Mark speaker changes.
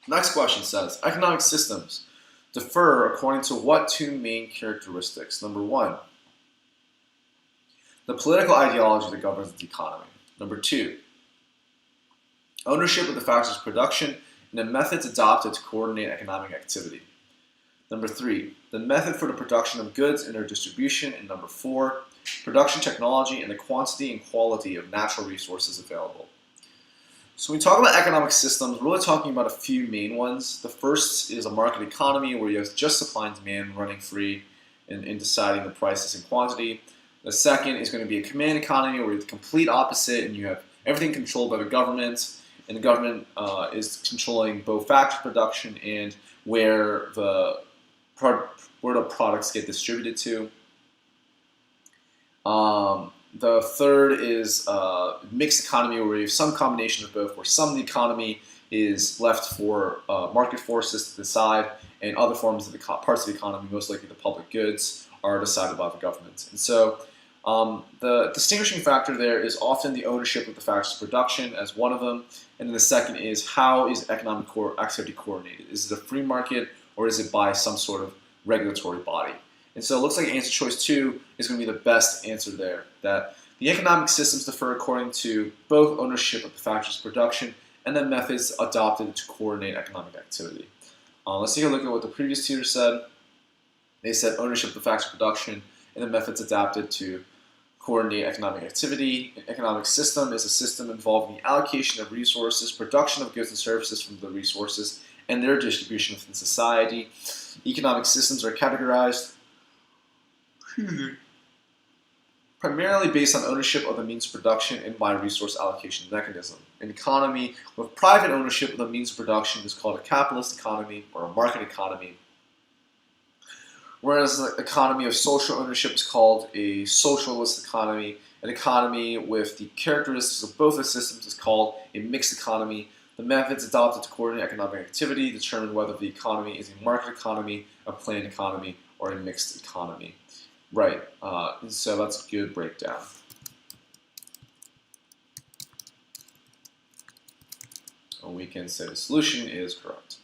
Speaker 1: Next question says, economic systems differ according to what two main characteristics? Number one, the political ideology that governs the economy. Number two, ownership of the factors of production and the methods adopted to coordinate economic activity. Number three, the method for the production of goods and their distribution. And number four, production technology and the quantity and quality of natural resources available. So when we talk about economic systems, we're really talking about a few main ones. The first is a market economy where you have just supply and demand running free and deciding the prices and quantity. The second is going to be a command economy where you're the complete opposite and you have everything controlled by the government, and the government is controlling both factory production and where the products get distributed to. The third is a mixed economy where you have some combination of both, where some of the economy is left for market forces to decide, and other forms of the parts of the economy, most likely the public goods, are decided by the government. And so the distinguishing factor there is often the ownership of the factors of production as one of them, and then the second is how is economic activity coordinated? Is it a free market or is it by some sort of regulatory body? And so it looks like answer choice 2 is going to be the best answer there, that the economic systems differ according to both ownership of the factors of production and the methods adopted to coordinate economic activity. Let's take a look at what the previous tutor said. They said ownership of the factors of production and the methods adapted to coordinate economic activity. An economic system is a system involving the allocation of resources, production of goods and services from the resources, and their distribution within society. Economic systems are categorized primarily based on ownership of the means of production and by resource allocation mechanism. An economy with private ownership of the means of production is called a capitalist economy or a market economy, whereas an economy of social ownership is called a socialist economy. An economy with the characteristics of both the systems is called a mixed economy. The methods adopted to coordinate economic activity determine whether the economy is a market economy, a planned economy, or a mixed economy. Right, so that's a good breakdown. And we can say the solution is correct.